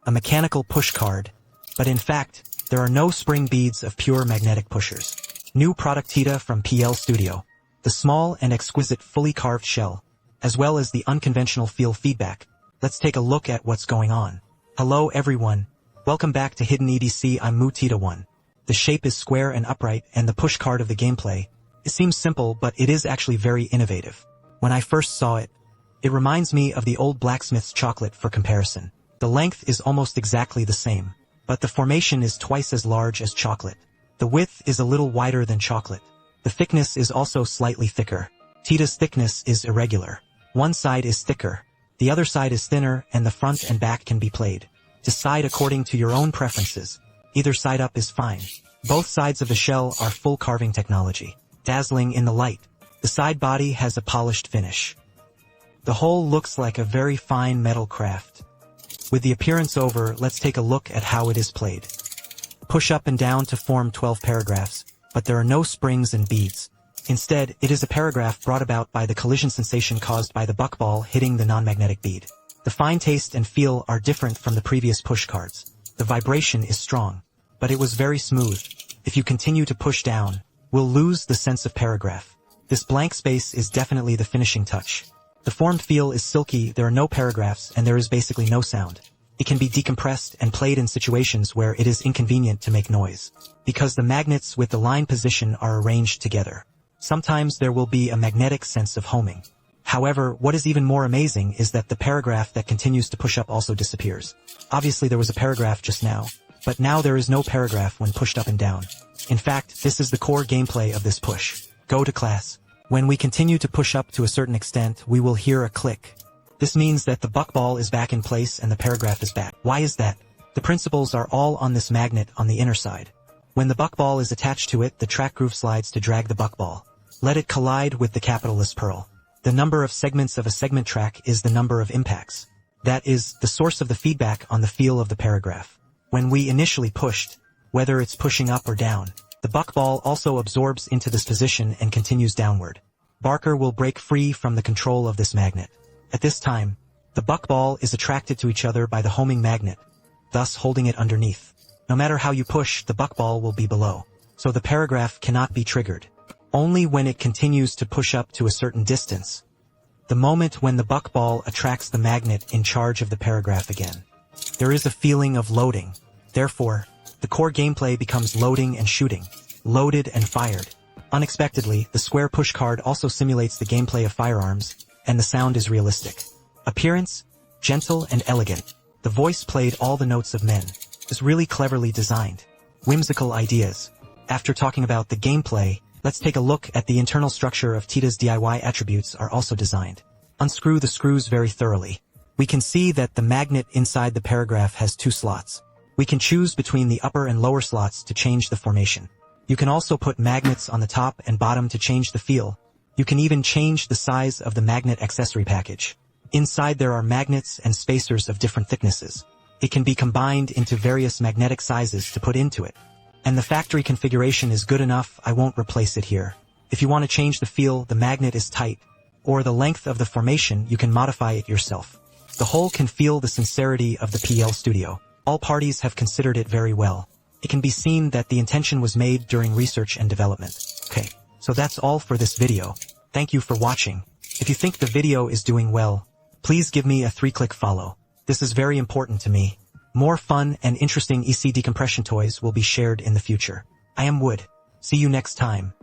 a mechanical push card, but in fact, there are no spring beads of pure magnetic pushers. New product Tita from PL Studio. The small and exquisite fully carved shell, as well as the unconventional feel feedback. Let's take a look at what's going on. Hello everyone, welcome back to Hidden EDC. I'm Mu Tita 1. The shape is square and upright, and the push card of the gameplay. It seems simple, but it is actually very innovative. When I first saw it, it reminds me of the old blacksmith's chocolate for comparison. The length is almost exactly the same, but the formation is twice as large as chocolate. The width is a little wider than chocolate. The thickness is also slightly thicker. Tita's thickness is irregular. One side is thicker, the other side is thinner, and the front and back can be played. Decide according to your own preferences. Either side up is fine. Both sides of the shell are full carving technology. Dazzling in the light. The side body has a polished finish. The whole looks like a very fine metal craft. With the appearance over, let's take a look at how it is played. Push up and down to form 12 paragraphs, but there are no springs and beads. Instead, it is a paragraph brought about by the collision sensation caused by the buckball hitting the non-magnetic bead. The fine taste and feel are different from the previous push cards. The vibration is strong, but it was very smooth. If you continue to push down, we'll lose the sense of paragraph. This blank space is definitely the finishing touch. The formed feel is silky, there are no paragraphs, and there is basically no sound. It can be decompressed and played in situations where it is inconvenient to make noise, because the magnets with the line position are arranged together. Sometimes there will be a magnetic sense of homing. However, what is even more amazing is that the paragraph that continues to push up also disappears. Obviously there was a paragraph just now, but now there is no paragraph when pushed up and down. In fact, this is the core gameplay of this push. Go to class. When we continue to push up to a certain extent, we will hear a click. This means that the buckball is back in place and the paragraph is back. Why is that? The principles are all on this magnet on the inner side. When the buckball is attached to it, the track groove slides to drag the buckball. Let it collide with the capitalist pearl. The number of segments of a segment track is the number of impacts. That is, the source of the feedback on the feel of the paragraph. When we initially pushed, whether it's pushing up or down, the buckball also absorbs into this position and continues downward. Barker will break free from the control of this magnet. At this time, the buckball is attracted to each other by the homing magnet, thus holding it underneath. No matter how you push, the buckball will be below, so the paragraph cannot be triggered. Only when it continues to push up to a certain distance. The moment when the buckball attracts the magnet in charge of the paragraph again. There is a feeling of loading. Therefore, the core gameplay becomes loading and shooting. Loaded and fired. Unexpectedly, the square push card also simulates the gameplay of firearms, and the sound is realistic. Appearance? Gentle and elegant. The voice played all the notes of men. Is really cleverly designed. Whimsical ideas. After talking about the gameplay, let's take a look at the internal structure of Tita's DIY attributes are also designed. Unscrew the screws very thoroughly. We can see that the magnet inside the paragraph has two slots. We can choose between the upper and lower slots to change the formation. You can also put magnets on the top and bottom to change the feel. You can even change the size of the magnet accessory package. Inside there are magnets and spacers of different thicknesses. It can be combined into various magnetic sizes to put into it. And the factory configuration is good enough, I won't replace it here. If you want to change the feel, the magnet is tight, or the length of the formation, you can modify it yourself. The whole can feel the sincerity of the PL Studio. All parties have considered it very well. It can be seen that the intention was made during research and development. Okay, so that's all for this video. Thank you for watching. If you think the video is doing well, please give me a 3-click follow. This is very important to me. More fun and interesting EC decompression toys will be shared in the future. I am Wood. See you next time.